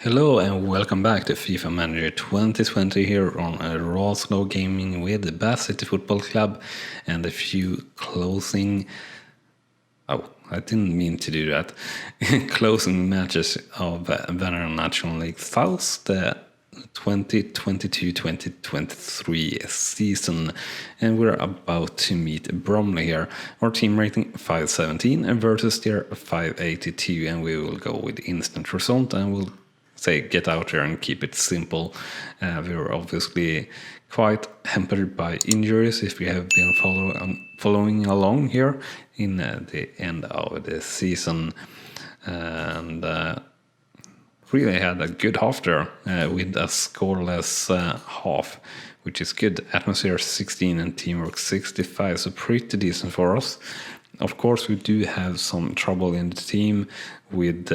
Hello and welcome back to FIFA Manager 2020 here on Rawslowgaming with the Bath City Football Club and a few closing... Oh, I didn't mean to do that. Closing matches of Veteran National League South, the 2022-2023 season, and we're about to meet Bromley here. Our team rating 517 versus their 582, and we will go with instant result and we'll say get out there and keep it simple. We were obviously quite hampered by injuries if we have been following along here in the end of the season, and really had a good half there with a scoreless half, which is good. Atmosphere 16 and teamwork 65, so pretty decent for us. Of course, we do have some trouble in the team with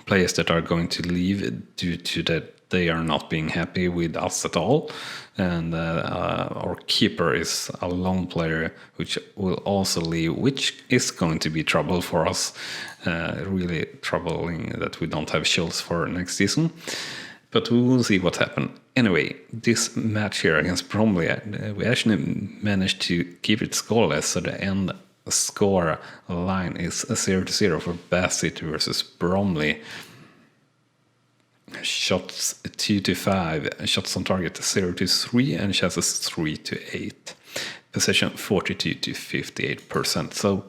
players that are going to leave due to that they are not being happy with us at all, and our keeper is a lone player which will also leave, which is going to be trouble for us. Really troubling that we don't have Schultz for next season, but we will see what happens. Anyway, this match here against Bromley, we actually managed to keep it scoreless, so the end score line is 0-0 for Bath City versus Bromley. Shots 2-5, shots on target 0-3, and chances 3-8. Possession 42-58%. So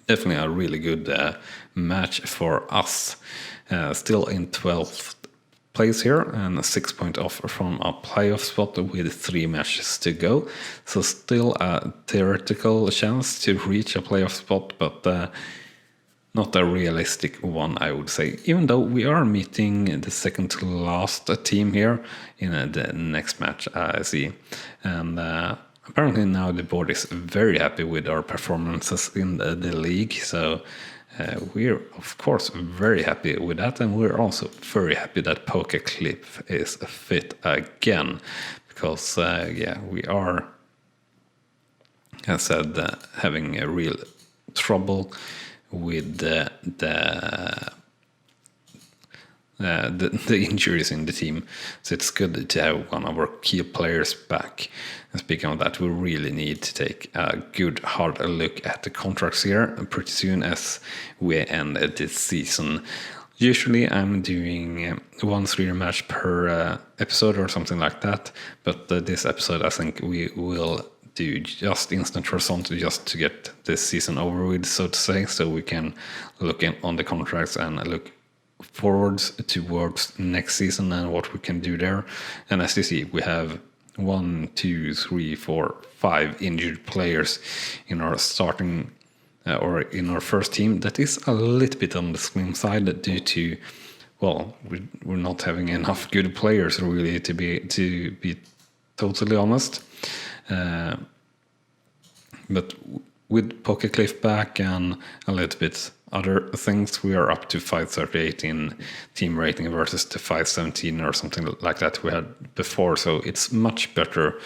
definitely a really good match for us. Still in 12th place here and 6 points off from a playoff spot with 3 matches to go. So still a theoretical chance to reach a playoff spot, but not a realistic one, I would say. Even though we are meeting the second to last team here in the next match, I see. And apparently now the board is very happy with our performances in the league. So we're of course very happy with that, and we're also very happy that Poker Cliff is fit again, because we are, as I said, having a real trouble with the injuries in the team. So it's good to have one of our key players back. And speaking of that, we really need to take a good hard look at the contracts here pretty soon as we end this season. Usually I'm doing 1 3 match per episode or something like that, but this episode I think we will do just instant result just to get this season over with, so to say, so we can look on the contracts and look forwards towards next season and what we can do there. And as you see, we have 1 2 3 4 5 injured players in our starting or in our first team. That is a little bit on the slim side due to, well, we're not having enough good players really to be totally honest. But with Poker Cliff back and a little bit other things, we are up to 538 in team rating versus the 517 or something like that we had before. So it's much better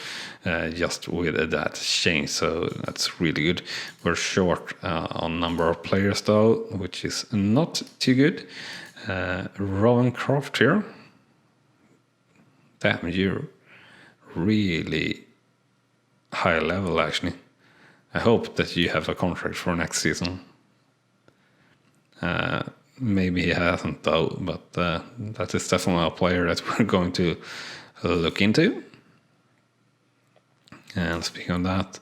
just with that change. So that's really good. We're short on number of players though, which is not too good. Rowancroft here. Damn, you're really high level actually. I hope that you have a contract for next season. Maybe he hasn't though, but that is definitely a player that we're going to look into. And speaking of that,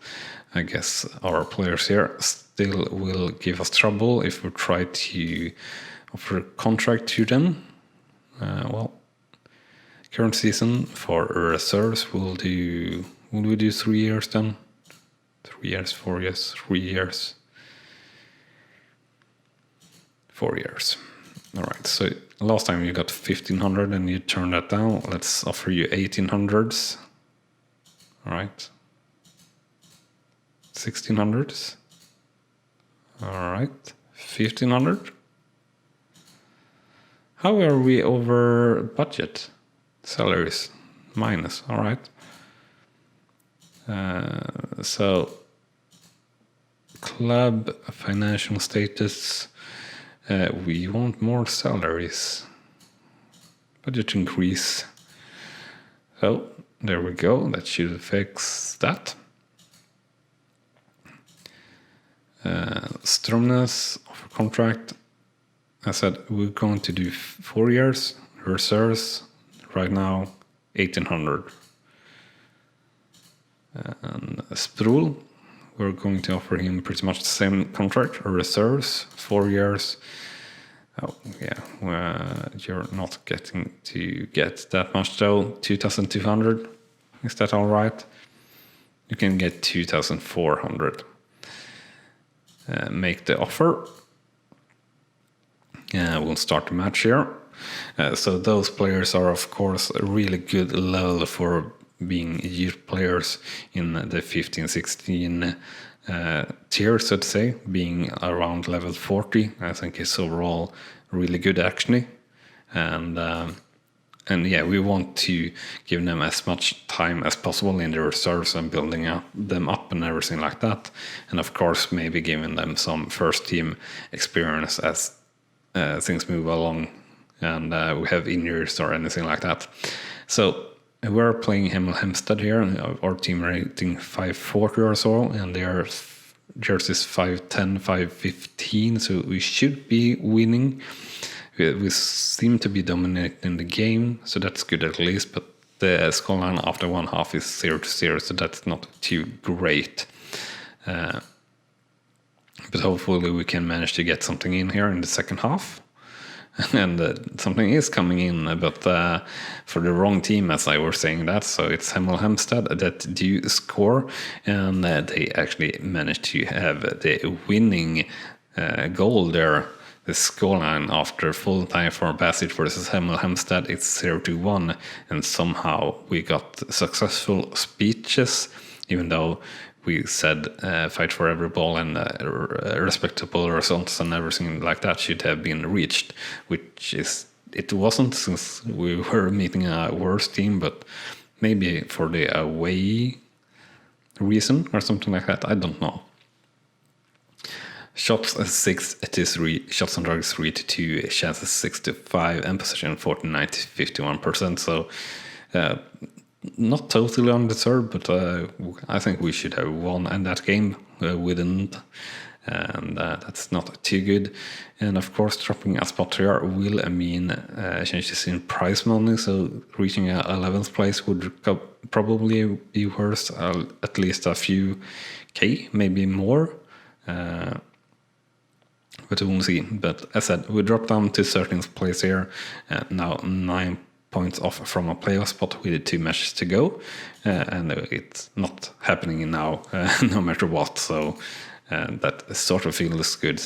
I guess our players here still will give us trouble if we try to offer a contract to them. Current season for reserves will we do 3 years then? 3 years, 4 years, 3 years, 4 years. All right, so last time you got 1,500 and you turned that down. Let's offer you 1,800s. All right. 1,600s. All right. 1,500. How are we over budget? Salaries minus. All right. So club financial status We want more salaries. Budget increase. Oh, there we go. That should fix that. Stromness of a contract. I said we're going to do 4 years. Reserves right now 1800. And Sprul, we're going to offer him pretty much the same contract. Reserves 4 years. Oh yeah, you're not getting to get that much though. 2200. Is that all right? You can get 2400. Make the offer. We'll start the match here. So those players are of course a really good level for being youth players in the 15-16 tier, so to say, being around level 40. I think is overall really good actually. And yeah, we want to give them as much time as possible in the reserves and building them up and everything like that. And of course, maybe giving them some first team experience as things move along and we have injuries or anything like that. So we're playing Hemel Hempstead here, our team rating 540 or so, and their jerseys 510, 515, so we should be winning. We seem to be dominating the game, so that's good at least, but the scoreline after one half is 0-0, so that's not too great. But hopefully we can manage to get something in here in the second half. And something is coming in, but for the wrong team, as I was saying that. So it's Hemel Hempstead that do score, and they actually managed to have the winning goal there. The scoreline after full time for Bassett versus Hemel Hempstead, it's 0-1, and somehow we got successful speeches, even though we said fight for every ball and respectable results and everything like that should have been reached, which is it wasn't, since we were meeting a worse team, but maybe for the away reason or something like that, I don't know. Shots 6-3, shots on target 3-2, chances 6-5, and possession 49-51%. So not totally undeserved, but I think we should have won in that game. We didn't, and that's not too good. And of course, dropping a spot here will mean changes in prize money. So reaching 11th place would probably be worth at least a few K, maybe more. But we'll see. But as I said, we dropped down to 13th place here. Now 9 points off from a playoff spot with 2 matches to go. And it's not happening now, no matter what. So that sort of feels good.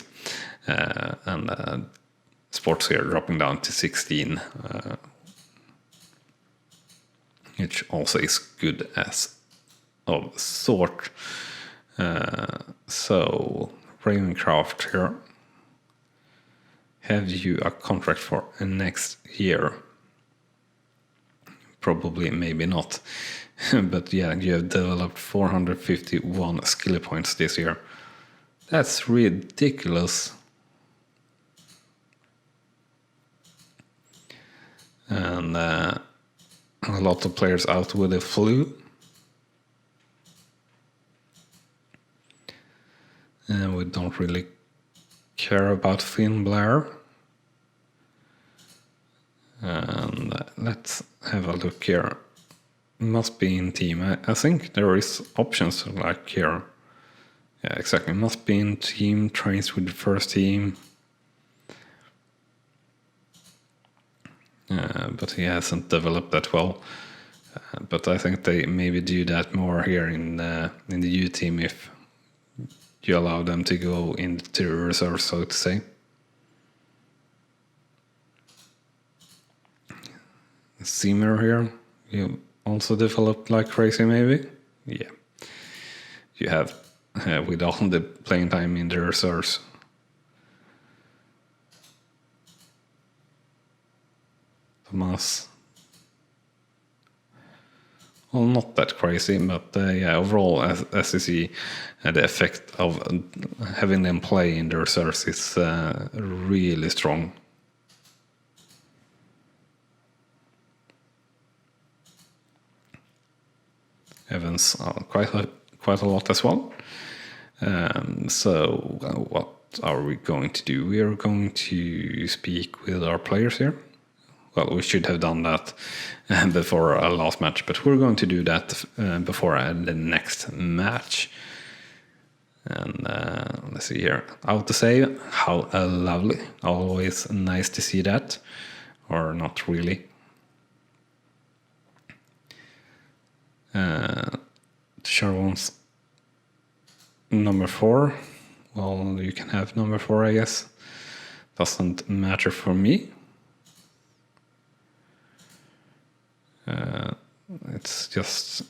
And sports here dropping down to 16. Which also is good as of sort. So Ravencraft here. Have you a contract for next year? Probably, maybe not. But yeah, you have developed 451 skill points this year. That's ridiculous. And a lot of players out with the flu. And we don't really care about Finn Blair. And let's have a look here. Must be in team. I think there is options like here. Yeah, exactly. Must be in team, trains with the first team. But he hasn't developed that well. But I think they maybe do that more here in the U team if you allow them to go into reserve, so to say. Seamer here, you also developed like crazy, maybe? Yeah. You have, with all the playing time in the reserves. Thomas well, not that crazy, but yeah, overall, as you see, the effect of having them play in the reserves is really strong. Evans quite a lot as well. So what are we going to do? We are going to speak with our players here. Well, we should have done that before our last match, but we're going to do that before the next match. And let's see here. Autosave, how lovely. Always nice to see that. Or not really. Sharwon's number 4. Well, you can have number 4, I guess. Doesn't matter for me. It's just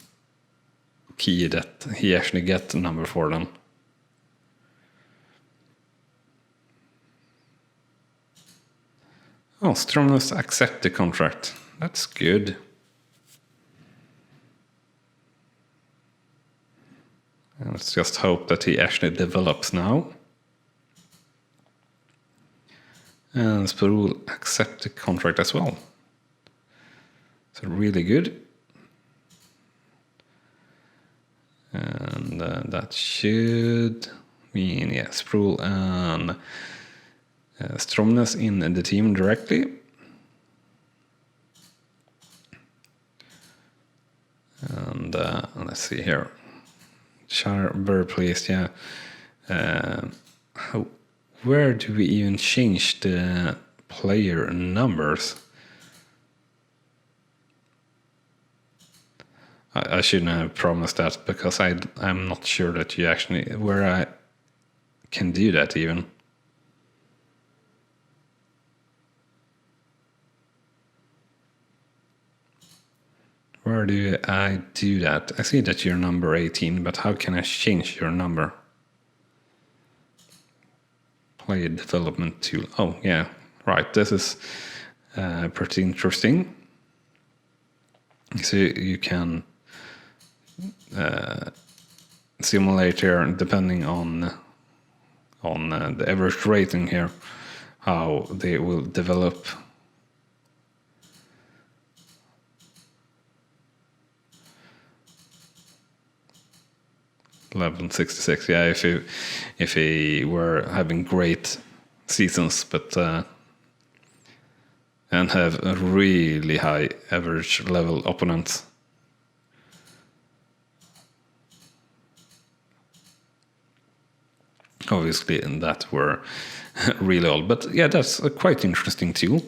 key that he actually get number 4 then. Oh, Stromness accept the contract. That's good. And let's just hope that he actually develops now. And Sparul accept the contract as well. So really good. And that should mean, yeah, Sproul and Stromness in the team directly. And let's see here. Char, very pleased, yeah. Where do we even change the player numbers? I shouldn't have promised that because I'm not sure that you actually, where I can do that even. Where do I do that? I see that you're number 18, but how can I change your number? Player development tool. Oh, yeah, right. This is pretty interesting. So you can simulate here, depending on the average rating here, how they will develop. Level 66, yeah. If he were having great seasons, but and have a really high average level opponents. Obviously, and that were really old, but yeah, that's a quite interesting tool.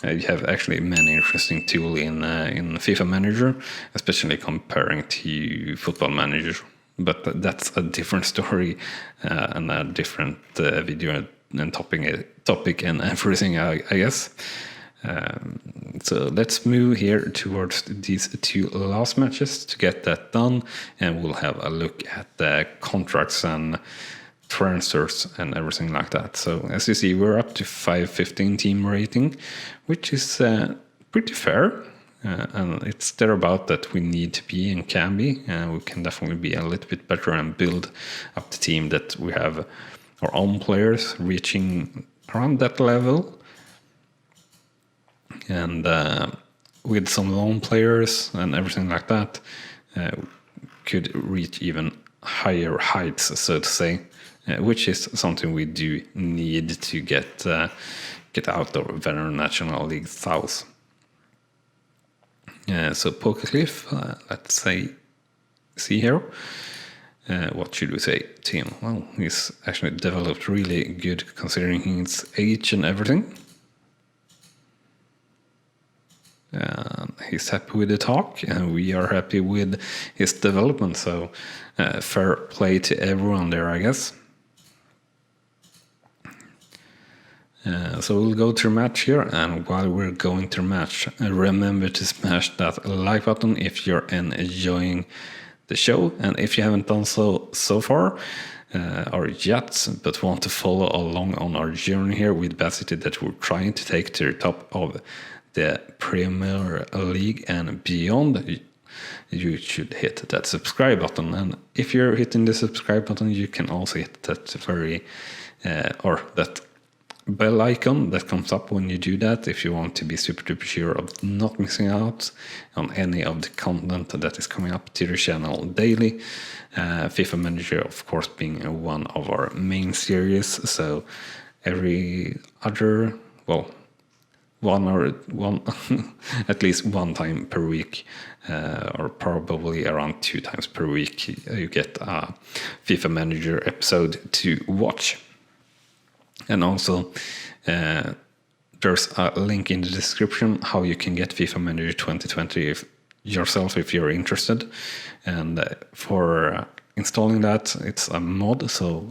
You have actually many interesting tools in FIFA Manager, especially comparing to Football Manager. But that's a different story and a different video and topic and everything, I guess. So let's move here towards these 2 last matches to get that done, and we'll have a look at the contracts and transfers and everything like that. So as you see, we're up to 515 team rating, which is pretty fair. And it's thereabout that we need to be and can be. We can definitely be a little bit better and build up the team that we have our own players reaching around that level. And with some loan players and everything like that, could reach even higher heights, so to say, which is something we do need to get out of Veteran National League South. So Pokercliff, let's see here. What should we say to him? Well, he's actually developed really good considering his age and everything. He's happy with the talk, and we are happy with his development. So fair play to everyone there, I guess. So we'll go to match here, and while we're going to match, remember to smash that like button if you're enjoying the show, and if you haven't done so far or yet, but want to follow along on our journey here with Bad City that we're trying to take to the top of the Premier League and beyond, you should hit that subscribe button. And if you're hitting the subscribe button, you can also hit that that bell icon that comes up when you do that, if you want to be super duper sure of not missing out on any of the content that is coming up to the channel daily. FIFA Manager, of course, being one of our main series, so every other, well, one at least one time per week, or probably around 2 times per week, you get a FIFA Manager episode to watch. And also, there's a link in the description how you can get FIFA Manager 2020 yourself if you're interested. And for installing that, it's a mod. So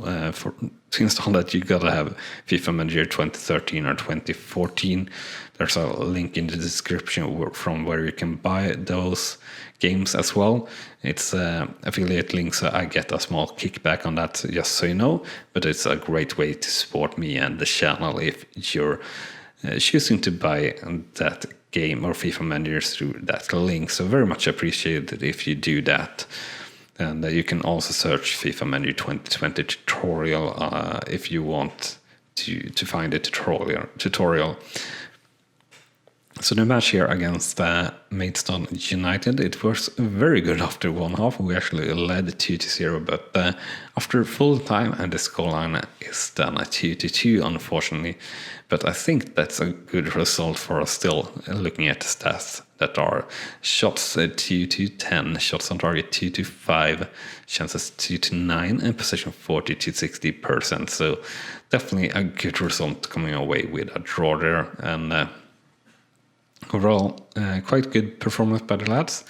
to install that, you gotta have FIFA Manager 2013 or 2014. There's a link in the description from where you can buy those games as well. It's affiliate links, so I get a small kickback on that, just so you know. But it's a great way to support me and the channel if you're choosing to buy that game or FIFA Manager through that link. So very much appreciated if you do that. And you can also search FIFA Manager 2020 tutorial if you want to find a tutorial. So the match here against Maidstone United, it was very good after one half. We actually led 2-0, but after full time, and the scoreline is then a 2-2, unfortunately. But I think that's a good result for us still, looking at the stats that are shots 2-10, shots on target 2-5, chances 2-9, and possession 40-60%. So definitely a good result coming away with a draw there. And overall, quite good performance by the lads.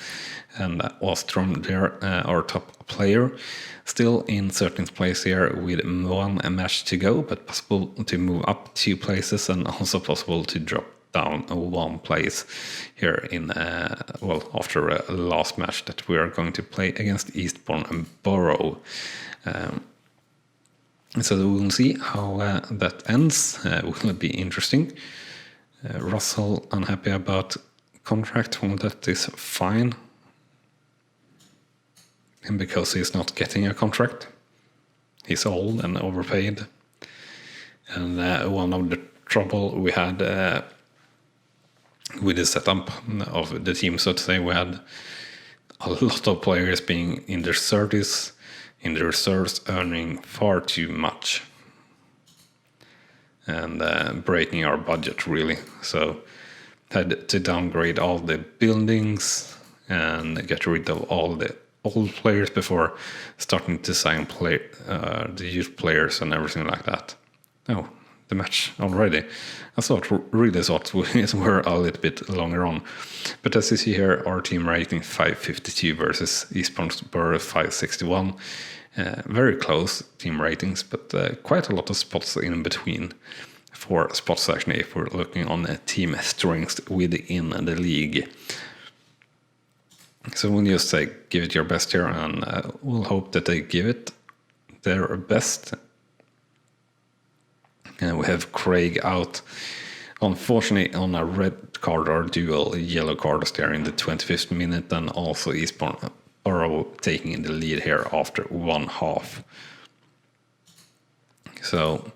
And Ostrom there, our top player, still in 13th place here with 1 match to go, but possible to move up 2 places and also possible to drop down 1 place here in, after a last match that we are going to play against Eastbourne and Borough. So we'll see how that ends. Will be interesting. Russell unhappy about contract, well, that is fine. And because he's not getting a contract, he's old and overpaid. And one of the trouble we had with the setup of the team, so to say, we had a lot of players being in their 30s, in the reserves, earning far too much. And breaking our budget, really. So had to downgrade all the buildings and get rid of all the old players before starting to sign the youth players and everything like that. Oh, the match already. I really thought we were a little bit longer on. But as you see here, our team rating 552 versus Eastbourne's Borough 561. Very close team ratings, but quite a lot of spots in between. 4 spots actually, if we're looking on team strengths within the league. So we'll just say give it your best here, and we'll hope that they give it their best. And we have Craig out, unfortunately, on a red card or dual yellow cards there in the 25th minute, and also Eastbourne Borough taking the lead here after 1 half. So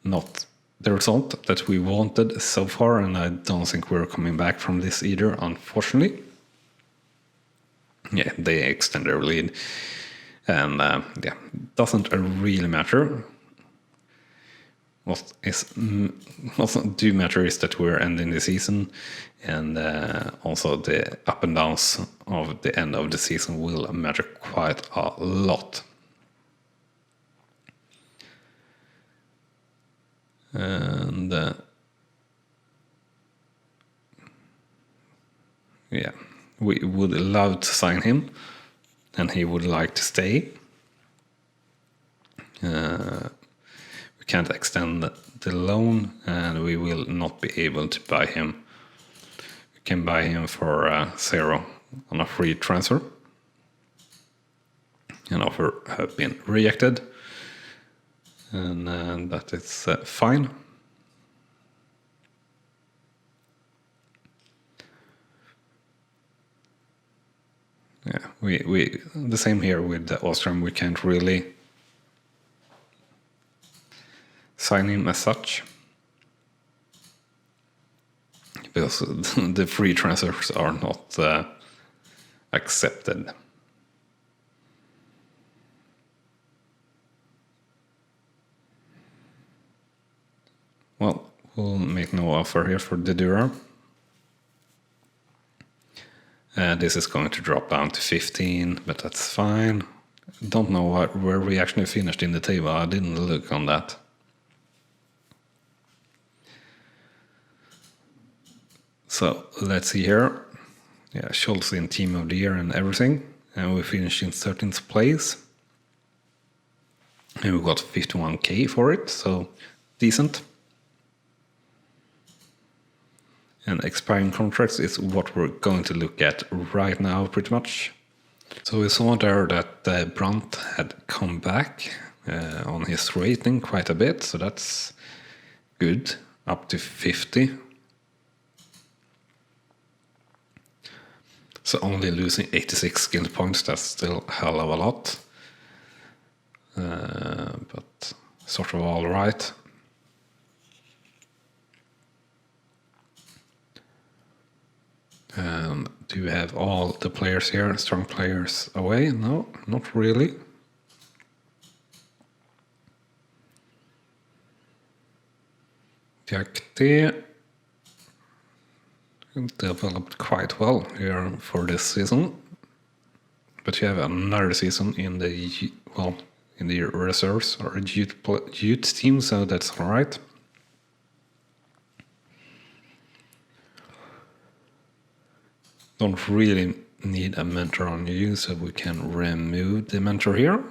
not the result that we wanted so far, and I don't think we're coming back from this either, unfortunately. Yeah, they extend their lead, and doesn't really matter. What do matter is that we're ending the season, and also the up and downs of the end of the season will matter quite a lot. And we would love to sign him, and he would like to stay. We can't extend the loan, and we will not be able to buy him. We can buy him for 0 on a free transfer. An offer has been rejected, and that is fine. Yeah, we the same here with Ostrom. We can't really sign him as such because the free transfers are not accepted. Well, we'll make no offer here for the Dura. This is going to drop down to 15, but that's fine. Don't know where we actually finished in the table. I didn't look on that. So let's see here. Yeah, Scholz in Team of the Year and everything. And we finished in 13th place. And we got 51k for it, so decent. And expiring contracts is what we're going to look at right now, pretty much. So we saw there that Brandt had come back on his rating quite a bit, so that's good, up to 50. So only losing 86 skill points, that's still a hell of a lot. But sort of all right. Do you have all the players here, strong players away? No, not really. Jakte developed quite well here for this season. But you have another season in the, well, in the reserves or youth team, so that's alright. Don't really need a mentor on you, so we can remove the mentor here.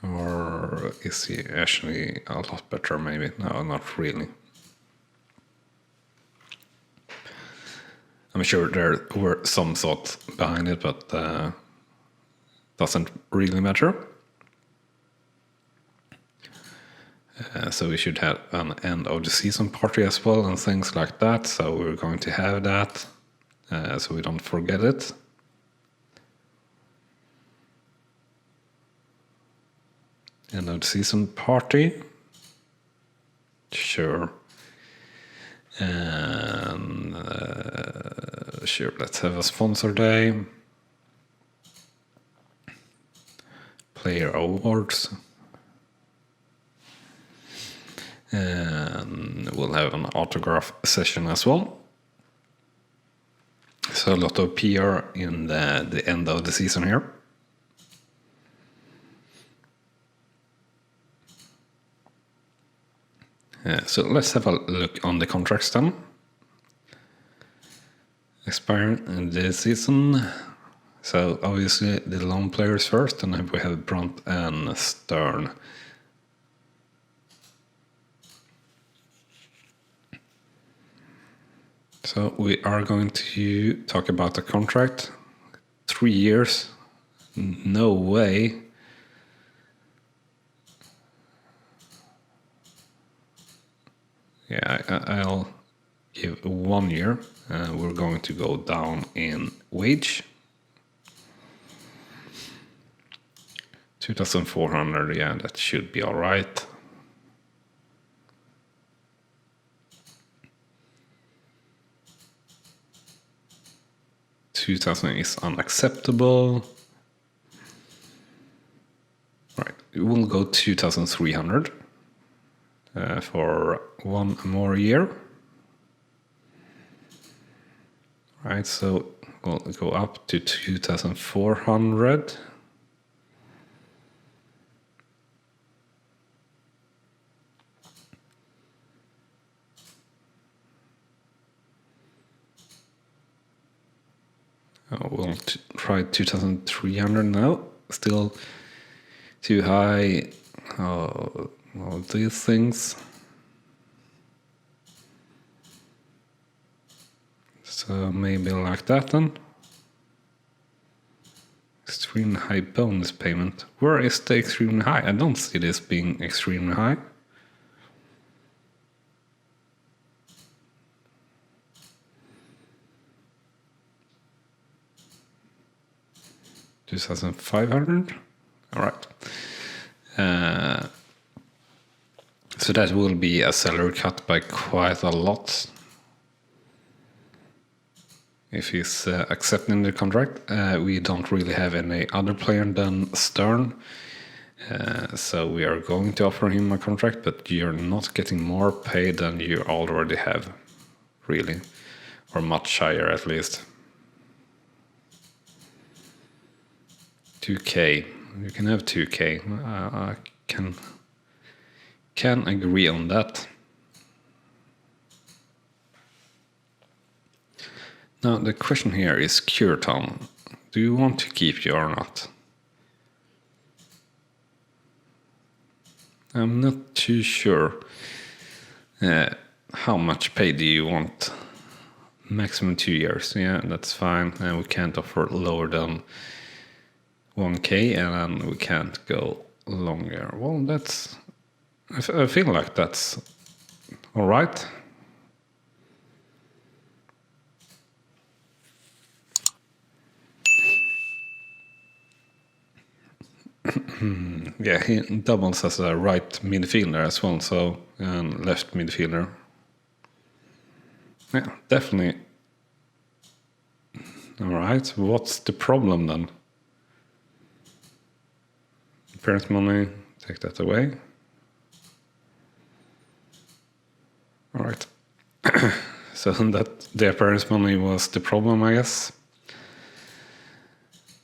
Or is he actually a lot better, maybe? No, not really. I'm sure there were some thoughts behind it, but doesn't really matter. So we should have an end of the season party as well and things like that. So we're going to have that so we don't forget it. End of the season party. Sure. And sure, let's have a sponsor day. Player awards. And we'll have an autograph session as well. So a lot of PR in the end of the season here. So let's have a look on the contracts then. Expiring in this season. So obviously the loan players first, and then we have Brandt and Stern. So we are going to talk about the contract. 3 years. No way. Yeah, I'll give 1 year. We're going to go down in wage. 2,400, yeah, that should be all right. $2,000 is unacceptable. Right, we'll go 2,300 for 1 more year. Right, so we'll go up to 2,400. We'll try 2,300 now. Still too high. All these things. So maybe like that then. Extremely high bonus payment. Where is the extremely high? I don't see this being extremely high. 2,500. All right. So that will be a salary cut by quite a lot if he's accepting the contract. We don't really have any other player than Stern, so we are going to offer him a contract, but you're not getting more pay than you already have, really, or much higher at least. 2K, you can have 2K. I can agree on that. Now the question here is Curton. Do you want to keep you or not? I'm not too sure. How much pay do you want? Maximum 2 years. Yeah, that's fine. And we can't offer lower than 1K, and we can't go longer. Well, that's... I feel like that's all right. Yeah, he doubles as a right midfielder as well, so and left midfielder. Yeah, definitely. All right, what's the problem then? Parent money, take that away. All right. So that the appearance money was the problem, I guess.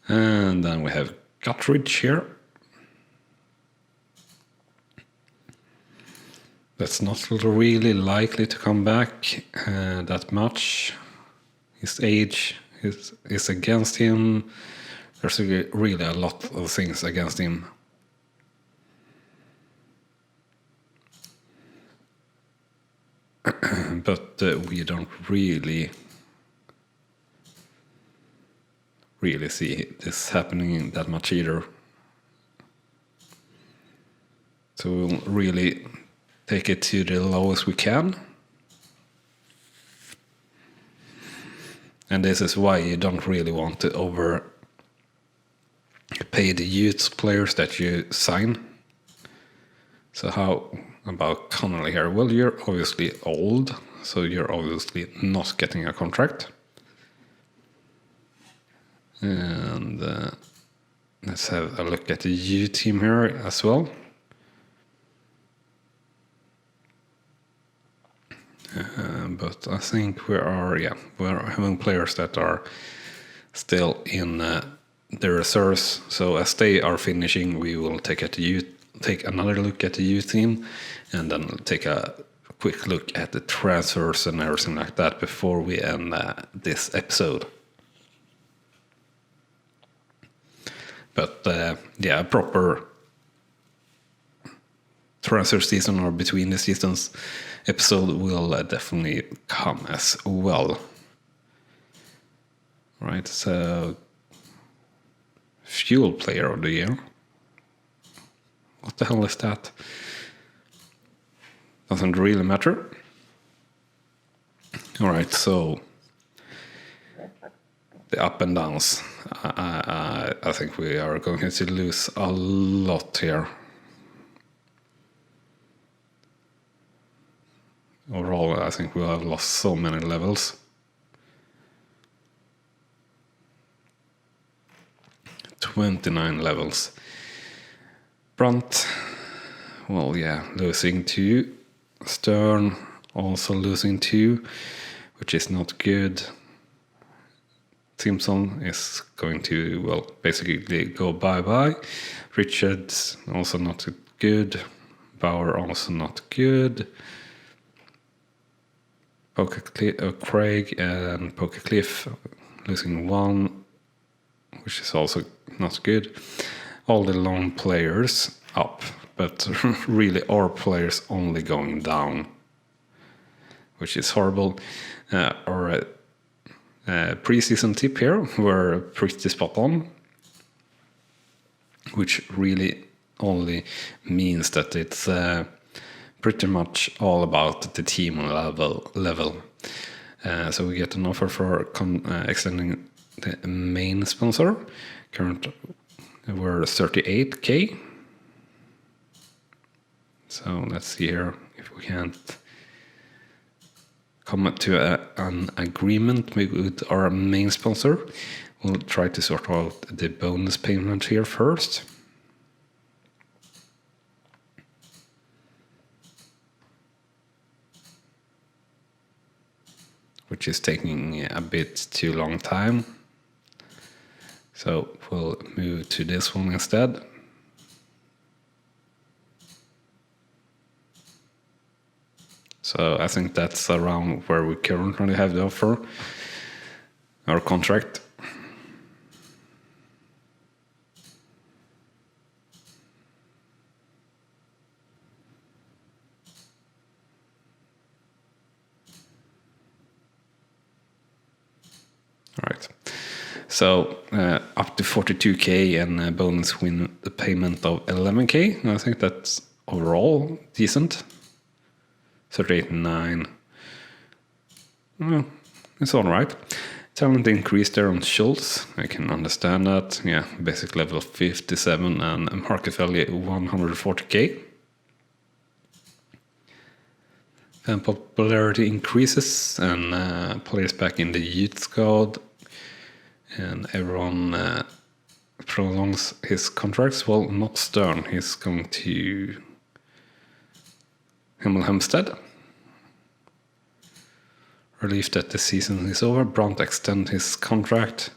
And then we have Guttridge here. That's not really likely to come back that much. His age is against him. There's really a lot of things against him. But we don't really see this happening that much either. So we'll really take it to the lowest we can. And this is why you don't really want to overpay the youth players that you sign. So how about Connolly here? Well, you're obviously old, so you're obviously not getting a contract. And let's have a look at the U team here as well. But I think we're having players that are still in the reserves. So as they are finishing, we will take another look at the U team, and then take a quick look at the transfers and everything like that before we end this episode. But a proper transfer season or between the seasons episode will definitely come as well. Right, so Fuel Player of the Year. What the hell is that? Doesn't really matter. Alright, so the up and downs. I think we are going to lose a lot here. Overall, I think we have lost so many levels. $29 levels. Brunt, well, yeah, losing 2. Stern also losing 2, which is not good. Simpson is going to, well, basically go bye-bye. Richards also not good. Bauer also not good. Craig and Poker Cliff losing 1, which is also not good. All the long players up, but really our players only going down, which is horrible. Our preseason tip here were pretty spot on, which really only means that it's pretty much all about the team level. So we get an offer for extending the main sponsor, Current we're 38k. So let's see here if we can't come to an agreement with our main sponsor. We'll try to sort out the bonus payment here first. Which is taking a bit too long time. So we'll move to this one instead. So I think that's around where we currently have the offer, our contract. All right. So up to 42k and a bonus win the payment of 11k. I think that's overall decent. 38.9. Well, it's all right. Talent increased there on Schultz. I can understand that. Yeah, basic level 57 and market value 140k. And popularity increases and players back in the youth squad. And everyone prolongs his contracts. Well, not Stern. He's going to Hemstead. Relieved that the season is over. Brandt extend his contract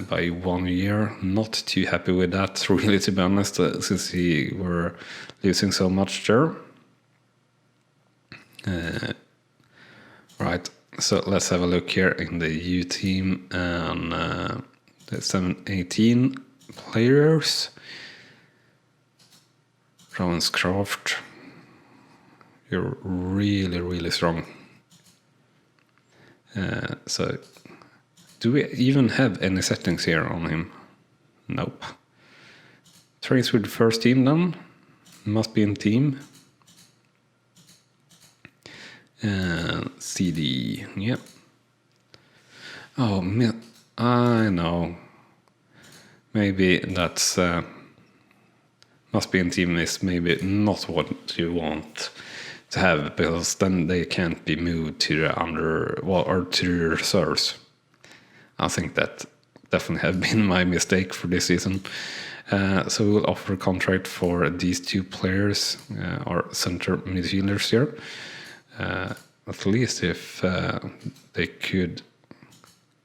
by 1 year. Not too happy with that, really, to be honest, since he were losing so much there. Right, so let's have a look here in the U team and the 7-18 players. Ravenscroft, you're really, really strong. So, do we even have any settings here on him? Nope. Trains with the first team then. Must be in team. CD, yeah. Oh, I know. Maybe that's must be in team is maybe not what you want to have, because then they can't be moved to the or to the reserves. I think that definitely have been my mistake for this season. So we'll offer a contract for these two players, our center midfielders here. At least if they could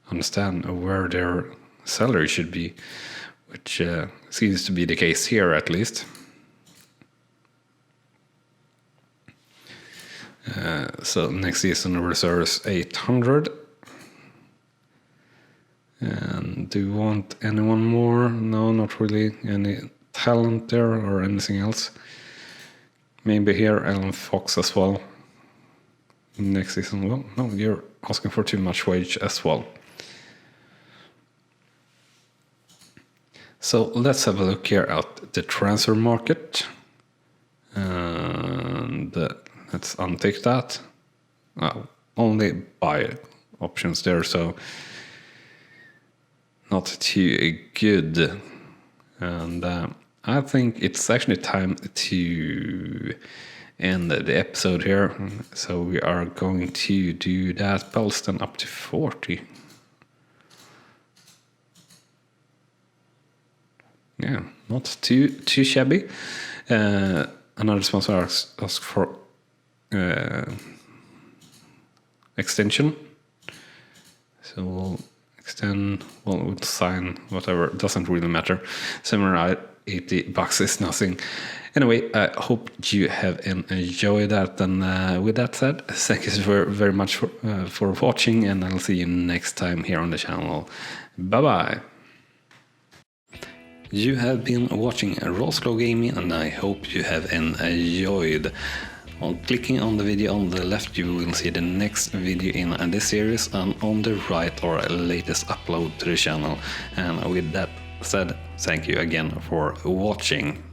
understand where their salary should be, which seems to be the case here at least. So next season reserves 800. And do you want anyone more? No, not really. Any talent there or anything else? Maybe here Alan Fox as well. Next season, well, no, you're asking for too much wage as well. So let's have a look here at the transfer market. And let's untick that. Only buy options there, so not too good. And I think it's actually time to end the episode here. So we are going to do that. Belston up to 40. Yeah, not too shabby. Another sponsor asked for extension. So we'll extend, we'll sign, whatever, doesn't really matter. Similar $80 is nothing. Anyway, I hope you have enjoyed that. And with that said, thank you very much for watching, and I'll see you next time here on the channel. Bye-bye. You have been watching Rawslowgaming, and I hope you have enjoyed. On clicking on the video on the left, you will see the next video in this series, and on the right our latest upload to the channel. And with that said, thank you again for watching.